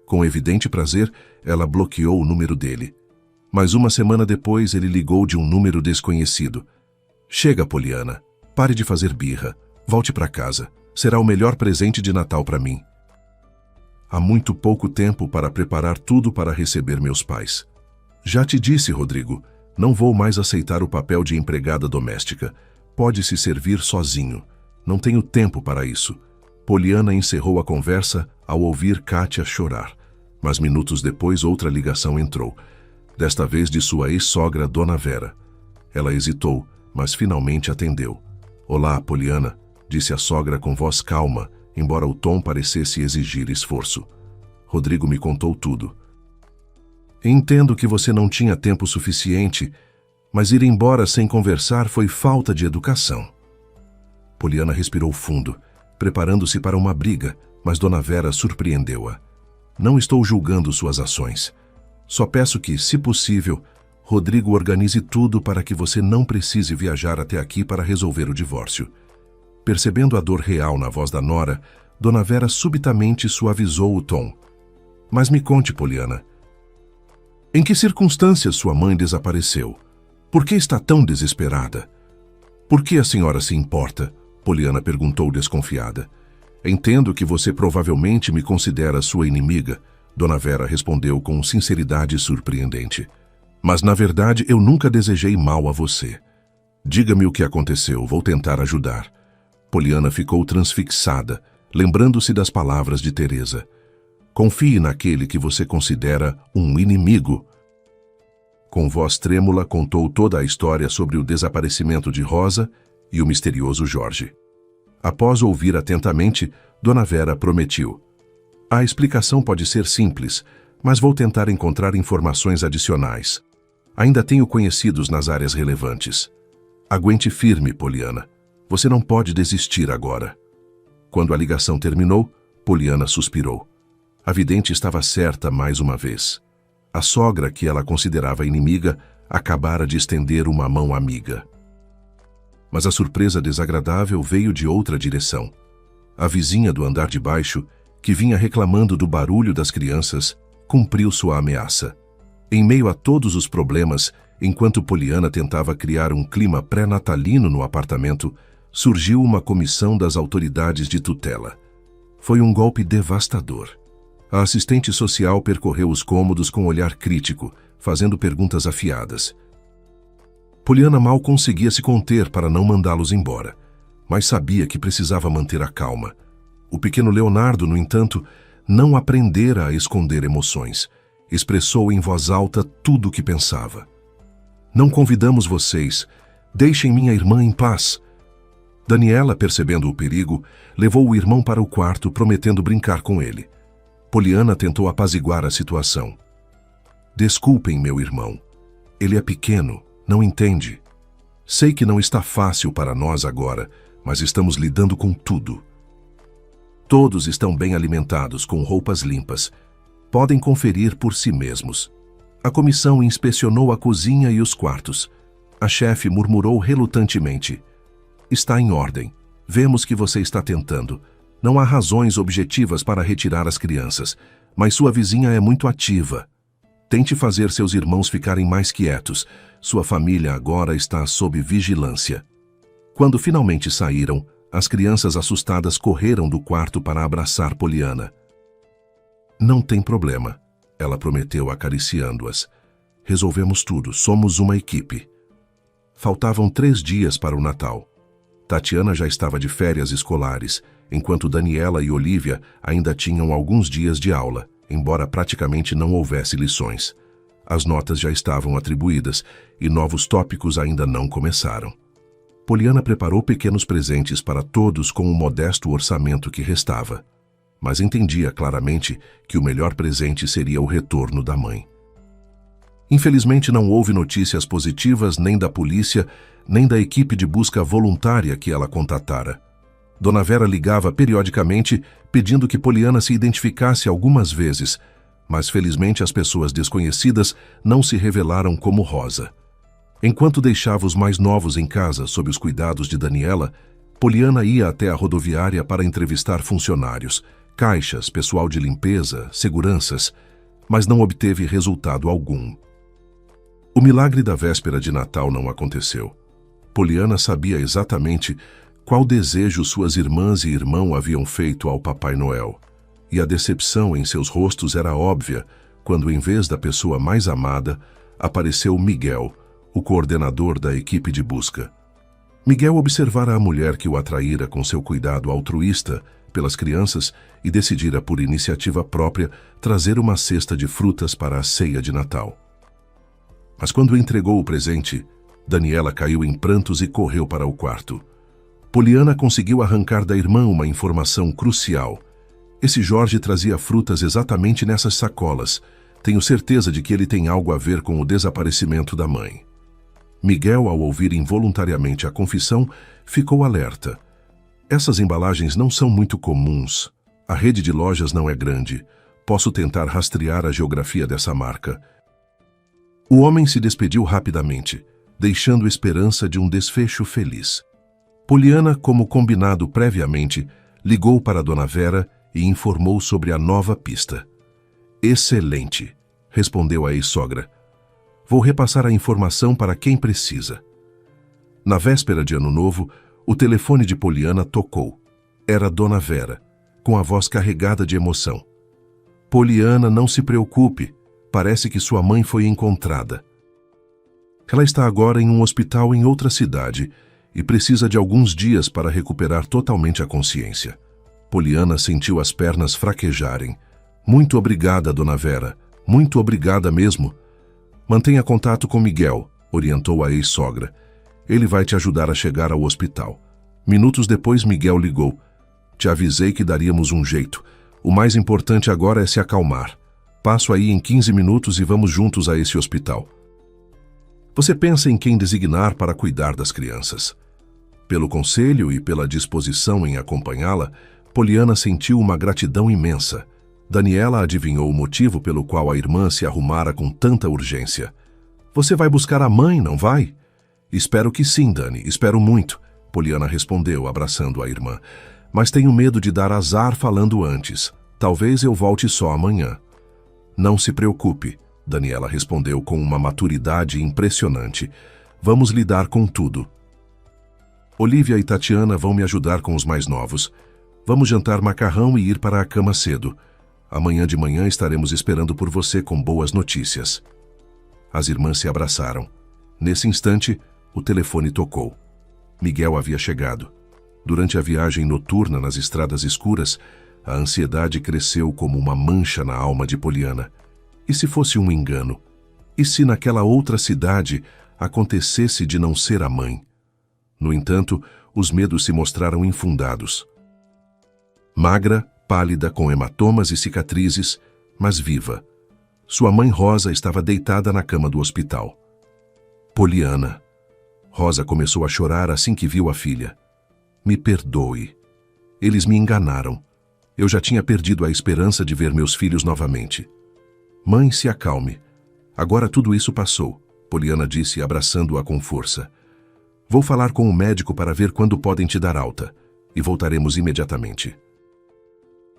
Com evidente prazer, ela bloqueou o número dele. Mas 1 semana depois, ele ligou de um número desconhecido. "Chega, Poliana. Pare de fazer birra. Volte para casa. Será o melhor presente de Natal para mim." "Há muito pouco tempo para preparar tudo para receber meus pais." "Já te disse, Rodrigo, não vou mais aceitar o papel de empregada doméstica. Pode se servir sozinho. Não tenho tempo para isso." Poliana encerrou a conversa ao ouvir Kátia chorar. Mas minutos depois outra ligação entrou, desta vez de sua ex-sogra, Dona Vera. Ela hesitou, mas finalmente atendeu. "Olá, Poliana", disse a sogra com voz calma, embora o tom parecesse exigir esforço. "Rodrigo me contou tudo. Entendo que você não tinha tempo suficiente, mas ir embora sem conversar foi falta de educação." Poliana respirou fundo, preparando-se para uma briga, mas Dona Vera surpreendeu-a. "Não estou julgando suas ações. Só peço que, se possível, Rodrigo organize tudo para que você não precise viajar até aqui para resolver o divórcio." Percebendo a dor real na voz da nora, Dona Vera subitamente suavizou o tom. "Mas me conte, Poliana. Em que circunstâncias sua mãe desapareceu? Por que está tão desesperada?" "Por que a senhora se importa?" Poliana perguntou desconfiada. "Entendo que você provavelmente me considera sua inimiga", Dona Vera respondeu com sinceridade surpreendente. "Mas na verdade eu nunca desejei mal a você. Diga-me o que aconteceu, vou tentar ajudar." Poliana ficou transfixada, lembrando-se das palavras de Teresa. "Confie naquele que você considera um inimigo." Com voz trêmula, contou toda a história sobre o desaparecimento de Rosa e o misterioso Jorge. Após ouvir atentamente, Dona Vera prometiu: "A explicação pode ser simples, mas vou tentar encontrar informações adicionais. Ainda tenho conhecidos nas áreas relevantes. Aguente firme, Poliana. Você não pode desistir agora." Quando a ligação terminou, Poliana suspirou. A vidente estava certa mais uma vez. A sogra, que ela considerava inimiga, acabara de estender uma mão amiga. Mas a surpresa desagradável veio de outra direção. A vizinha do andar de baixo, que vinha reclamando do barulho das crianças, cumpriu sua ameaça. Em meio a todos os problemas, enquanto Poliana tentava criar um clima pré-natalino no apartamento, surgiu uma comissão das autoridades de tutela. Foi um golpe devastador. A assistente social percorreu os cômodos com olhar crítico, fazendo perguntas afiadas. Poliana mal conseguia se conter para não mandá-los embora, mas sabia que precisava manter a calma. O pequeno Leonardo, no entanto, não aprendera a esconder emoções. Expressou em voz alta tudo o que pensava. "Não convidamos vocês. Deixem minha irmã em paz." Daniela, percebendo o perigo, levou o irmão para o quarto, prometendo brincar com ele. Poliana tentou apaziguar a situação. "Desculpem, meu irmão. Ele é pequeno, não entende. Sei que não está fácil para nós agora, mas estamos lidando com tudo." Todos estão bem alimentados, com roupas limpas. Podem conferir por si mesmos. A comissão inspecionou a cozinha e os quartos. A chefe murmurou relutantemente. Está em ordem. Vemos que você está tentando. Não há razões objetivas para retirar as crianças, mas sua vizinha é muito ativa. Tente fazer seus irmãos ficarem mais quietos. Sua família agora está sob vigilância. Quando finalmente saíram, as crianças assustadas correram do quarto para abraçar Poliana. Não tem problema, ela prometeu acariciando-as. Resolvemos tudo, somos uma equipe. Faltavam 3 dias para o Natal. Tatiana já estava de férias escolares, enquanto Daniela e Olivia ainda tinham alguns dias de aula, embora praticamente não houvesse lições. As notas já estavam atribuídas e novos tópicos ainda não começaram. Poliana preparou pequenos presentes para todos com o modesto orçamento que restava, mas entendia claramente que o melhor presente seria o retorno da mãe. Infelizmente não houve notícias positivas nem da polícia, nem da equipe de busca voluntária que ela contatara. Dona Vera ligava periodicamente pedindo que Poliana se identificasse algumas vezes, mas felizmente as pessoas desconhecidas não se revelaram como Rosa. Enquanto deixava os mais novos em casa sob os cuidados de Daniela, Poliana ia até a rodoviária para entrevistar funcionários, caixas, pessoal de limpeza, seguranças, mas não obteve resultado algum. O milagre da véspera de Natal não aconteceu. Poliana sabia exatamente qual desejo suas irmãs e irmão haviam feito ao Papai Noel, e a decepção em seus rostos era óbvia quando, em vez da pessoa mais amada, apareceu Miguel, o coordenador da equipe de busca. Miguel observara a mulher que o atraíra com seu cuidado altruísta pelas crianças e decidira, por iniciativa própria, trazer uma cesta de frutas para a ceia de Natal. Mas quando entregou o presente, Daniela caiu em prantos e correu para o quarto. Poliana conseguiu arrancar da irmã uma informação crucial. Esse Jorge trazia frutas exatamente nessas sacolas. Tenho certeza de que ele tem algo a ver com o desaparecimento da mãe. Miguel, ao ouvir involuntariamente a confissão, ficou alerta. Essas embalagens não são muito comuns. A rede de lojas não é grande. Posso tentar rastrear a geografia dessa marca. O homem se despediu rapidamente, deixando esperança de um desfecho feliz. Poliana, como combinado previamente, ligou para Dona Vera e informou sobre a nova pista. Excelente, respondeu a ex-sogra. Vou repassar a informação para quem precisa. Na véspera de Ano Novo, o telefone de Poliana tocou. Era Dona Vera, com a voz carregada de emoção. Poliana, não se preocupe. Parece que sua mãe foi encontrada. Ela está agora em um hospital em outra cidade e precisa de alguns dias para recuperar totalmente a consciência. Poliana sentiu as pernas fraquejarem. Muito obrigada, Dona Vera. Muito obrigada mesmo. Mantenha contato com Miguel, orientou a ex-sogra. Ele vai te ajudar a chegar ao hospital. Minutos depois, Miguel ligou. Te avisei que daríamos um jeito. O mais importante agora é se acalmar. Passo aí em 15 minutos e vamos juntos a esse hospital. Você pensa em quem designar para cuidar das crianças. Pelo conselho e pela disposição em acompanhá-la, Poliana sentiu uma gratidão imensa. Daniela adivinhou o motivo pelo qual a irmã se arrumara com tanta urgência. Você vai buscar a mãe, não vai? Espero que sim, Dani, espero muito, Poliana respondeu, abraçando a irmã. Mas tenho medo de dar azar falando antes. Talvez eu volte só amanhã. Não se preocupe, Daniela respondeu com uma maturidade impressionante. Vamos lidar com tudo. Olivia e Tatiana vão me ajudar com os mais novos. Vamos jantar macarrão e ir para a cama cedo. Amanhã de manhã estaremos esperando por você com boas notícias. As irmãs se abraçaram. Nesse instante, o telefone tocou. Miguel havia chegado. Durante a viagem noturna nas estradas escuras, a ansiedade cresceu como uma mancha na alma de Poliana. E se fosse um engano? E se naquela outra cidade acontecesse de não ser a mãe? No entanto, os medos se mostraram infundados. Magra, pálida, com hematomas e cicatrizes, mas viva. Sua mãe Rosa estava deitada na cama do hospital. Poliana. Rosa começou a chorar assim que viu a filha. Me perdoe. Eles me enganaram. Eu já tinha perdido a esperança de ver meus filhos novamente. Mãe, se acalme. Agora tudo isso passou, Poliana disse, abraçando-a com força. Vou falar com o médico para ver quando podem te dar alta, e voltaremos imediatamente.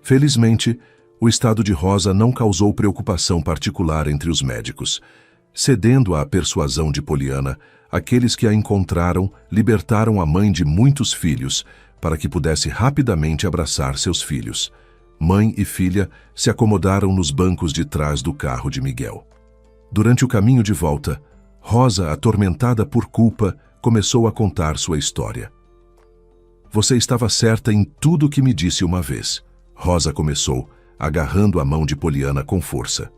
Felizmente, o estado de Rosa não causou preocupação particular entre os médicos. Cedendo à persuasão de Poliana, aqueles que a encontraram libertaram a mãe de muitos filhos, para que pudesse rapidamente abraçar seus filhos. Mãe e filha se acomodaram nos bancos de trás do carro de Miguel. Durante o caminho de volta, Rosa, atormentada por culpa, começou a contar sua história. Você estava certa em tudo o que me disse uma vez, Rosa começou, agarrando a mão de Poliana com força.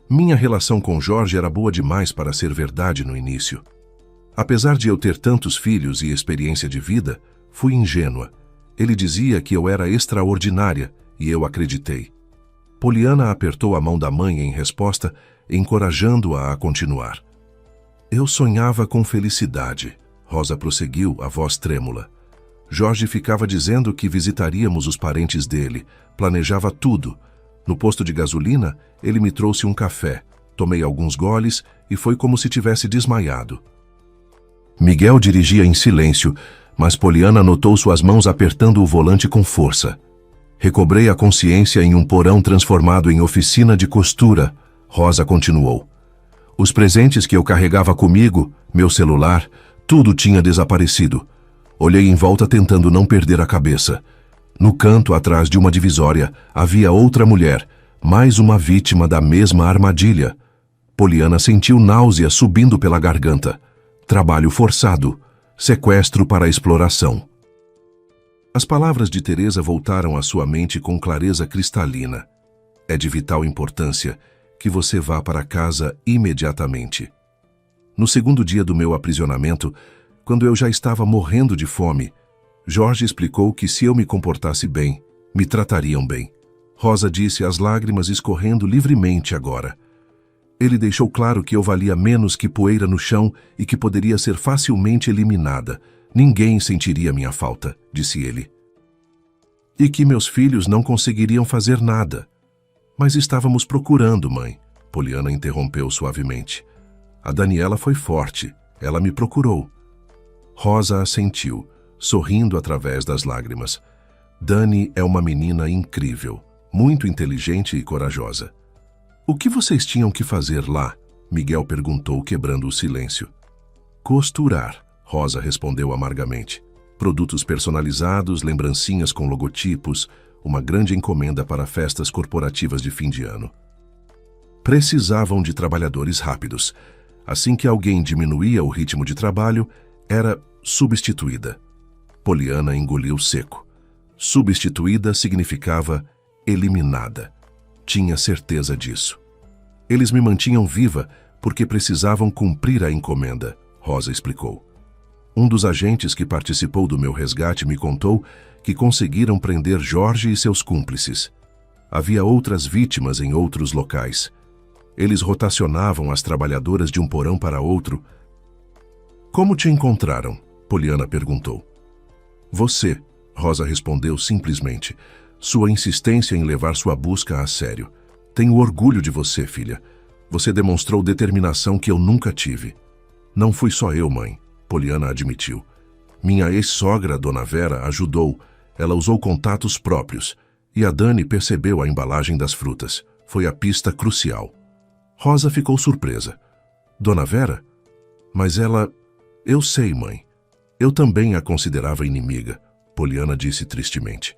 Minha relação com Jorge era boa demais para ser verdade no início. Apesar de eu ter tantos filhos e experiência de vida, fui ingênua. Ele dizia que eu era extraordinária e eu acreditei. Poliana apertou a mão da mãe em resposta, encorajando-a a continuar. Eu sonhava com felicidade, Rosa prosseguiu, a voz trêmula. Jorge ficava dizendo que visitaríamos os parentes dele, planejava tudo. No posto de gasolina, ele me trouxe um café, tomei alguns goles e foi como se tivesse desmaiado. Miguel dirigia em silêncio, mas Poliana notou suas mãos apertando o volante com força. Recobrei a consciência em um porão transformado em oficina de costura, Rosa continuou. Os presentes que eu carregava comigo, meu celular, tudo tinha desaparecido. Olhei em volta tentando não perder a cabeça. No canto atrás de uma divisória havia outra mulher, mais uma vítima da mesma armadilha. Poliana sentiu náusea subindo pela garganta. Trabalho forçado. Sequestro para exploração. As palavras de Teresa voltaram à sua mente com clareza cristalina. É de vital importância que você vá para casa imediatamente. No segundo dia do meu aprisionamento, quando eu já estava morrendo de fome, Jorge explicou que se eu me comportasse bem, me tratariam bem. Rosa disse, as lágrimas escorrendo livremente agora. Ele deixou claro que eu valia menos que poeira no chão e que poderia ser facilmente eliminada. Ninguém sentiria minha falta, disse ele. E que meus filhos não conseguiriam fazer nada. Mas estávamos procurando, mãe. Poliana interrompeu suavemente. A Daniela foi forte. Ela me procurou. Rosa assentiu, sorrindo através das lágrimas. Dani é uma menina incrível, muito inteligente e corajosa. O que vocês tinham que fazer lá? Miguel perguntou, quebrando o silêncio. Costurar, Rosa respondeu amargamente. Produtos personalizados, lembrancinhas com logotipos, uma grande encomenda para festas corporativas de fim de ano. Precisavam de trabalhadores rápidos. Assim que alguém diminuía o ritmo de trabalho, era substituída. Poliana engoliu seco. Substituída significava eliminada. Tinha certeza disso. Eles me mantinham viva porque precisavam cumprir a encomenda, Rosa explicou. Um dos agentes que participou do meu resgate me contou que conseguiram prender Jorge e seus cúmplices. Havia outras vítimas em outros locais. Eles rotacionavam as trabalhadoras de um porão para outro. Como te encontraram? Poliana perguntou. Você, Rosa respondeu simplesmente. Sua insistência em levar sua busca a sério. Tenho orgulho de você, filha. Você demonstrou determinação que eu nunca tive. Não fui só eu, mãe, Poliana admitiu. Minha ex-sogra, Dona Vera, ajudou. Ela usou contatos próprios. E a Dani percebeu a embalagem das frutas. Foi a pista crucial. Rosa ficou surpresa. Dona Vera? Mas ela... Eu sei, mãe. Eu também a considerava inimiga, Poliana disse tristemente.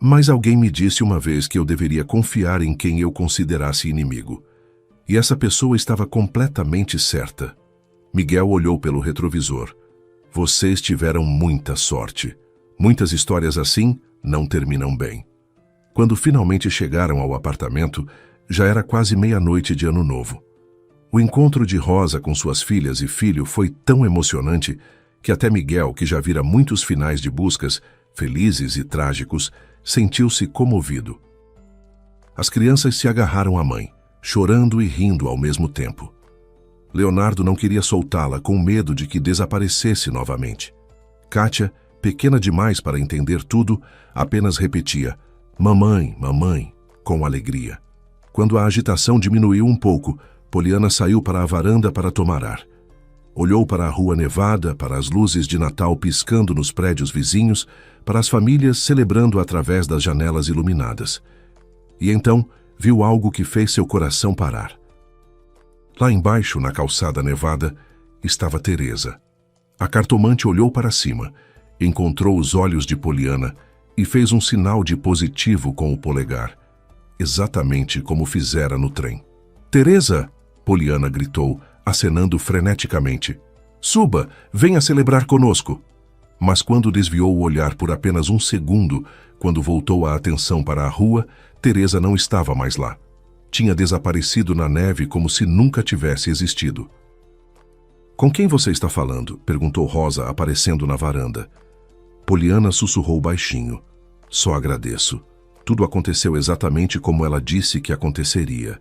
Mas alguém me disse uma vez que eu deveria confiar em quem eu considerasse inimigo. E essa pessoa estava completamente certa. Miguel olhou pelo retrovisor. Vocês tiveram muita sorte. Muitas histórias assim não terminam bem. Quando finalmente chegaram ao apartamento, já era quase meia-noite de Ano Novo. O encontro de Rosa com suas filhas e filho foi tão emocionante que até Miguel, que já vira muitos finais de buscas, felizes e trágicos, sentiu-se comovido. As crianças se agarraram à mãe, chorando e rindo ao mesmo tempo. Leonardo não queria soltá-la com medo de que desaparecesse novamente. Kátia, pequena demais para entender tudo, apenas repetia: "Mamãe, mamãe", com alegria. Quando a agitação diminuiu um pouco, Poliana saiu para a varanda para tomar ar. Olhou para a rua nevada, para as luzes de Natal piscando nos prédios vizinhos, para as famílias celebrando através das janelas iluminadas. E então viu algo que fez seu coração parar. Lá embaixo, na calçada nevada, estava Teresa. A cartomante olhou para cima, encontrou os olhos de Poliana e fez um sinal de positivo com o polegar, exatamente como fizera no trem. "Teresa!" Poliana gritou, acenando freneticamente. "Suba, venha celebrar conosco." Mas quando desviou o olhar por apenas um segundo, quando voltou a atenção para a rua, Teresa não estava mais lá. Tinha desaparecido na neve como se nunca tivesse existido. "Com quem você está falando?" perguntou Rosa, aparecendo na varanda. Poliana sussurrou baixinho. "Só agradeço. Tudo aconteceu exatamente como ela disse que aconteceria."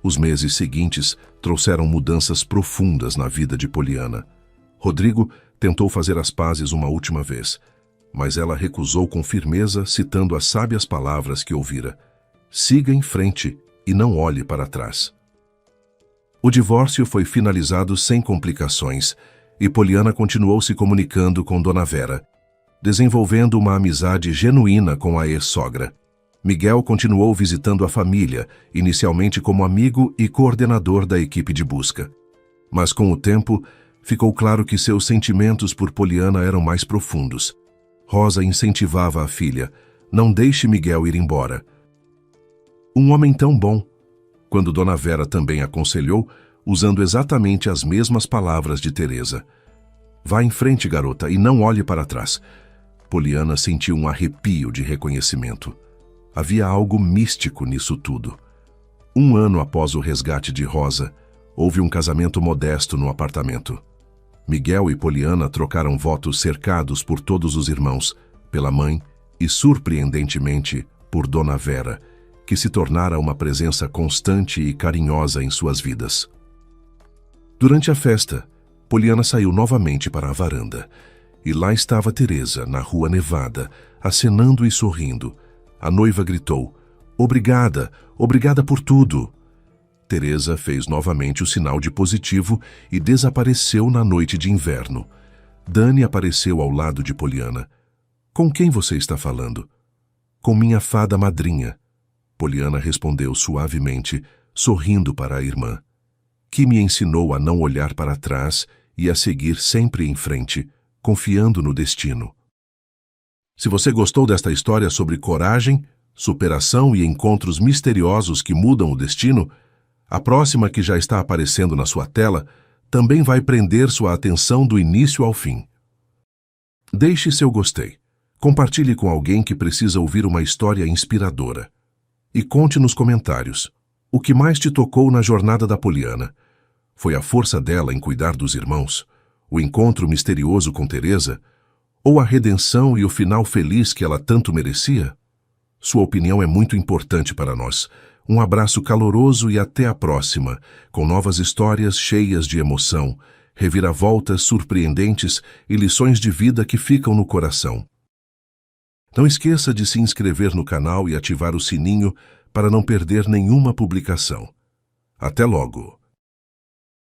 Os meses seguintes trouxeram mudanças profundas na vida de Poliana. Rodrigo tentou fazer as pazes uma última vez, mas ela recusou com firmeza, citando as sábias palavras que ouvira: "Siga em frente e não olhe para trás." O divórcio foi finalizado sem complicações e Poliana continuou se comunicando com Dona Vera, desenvolvendo uma amizade genuína com a ex-sogra. Miguel continuou visitando a família, inicialmente como amigo e coordenador da equipe de busca. Mas com o tempo, ficou claro que seus sentimentos por Poliana eram mais profundos. Rosa incentivava a filha: "Não deixe Miguel ir embora." "Um homem tão bom." Quando Dona Vera também aconselhou, usando exatamente as mesmas palavras de Teresa: "Vá em frente, garota, e não olhe para trás." Poliana sentiu um arrepio de reconhecimento. Havia algo místico nisso tudo. 1 ano após o resgate de Rosa, houve um casamento modesto no apartamento. Miguel e Poliana trocaram votos cercados por todos os irmãos, pela mãe e, surpreendentemente, por Dona Vera, que se tornara uma presença constante e carinhosa em suas vidas. Durante a festa, Poliana saiu novamente para a varanda, e lá estava Teresa, na rua nevada, acenando e sorrindo. A noiva gritou: "Obrigada, obrigada por tudo." Teresa fez novamente o sinal de positivo e desapareceu na noite de inverno. Dani apareceu ao lado de Poliana. "Com quem você está falando?" "Com minha fada madrinha." Poliana respondeu suavemente, sorrindo para a irmã, que me ensinou a não olhar para trás e a seguir sempre em frente, confiando no destino. Se você gostou desta história sobre coragem, superação e encontros misteriosos que mudam o destino, a próxima, que já está aparecendo na sua tela, também vai prender sua atenção do início ao fim. Deixe seu gostei, compartilhe com alguém que precisa ouvir uma história inspiradora. E conte nos comentários o que mais te tocou na jornada da Poliana. Foi a força dela em cuidar dos irmãos, o encontro misterioso com Teresa, ou a redenção e o final feliz que ela tanto merecia? Sua opinião é muito importante para nós. Um abraço caloroso e até a próxima, com novas histórias cheias de emoção, reviravoltas surpreendentes e lições de vida que ficam no coração. Não esqueça de se inscrever no canal e ativar o sininho para não perder nenhuma publicação. Até logo!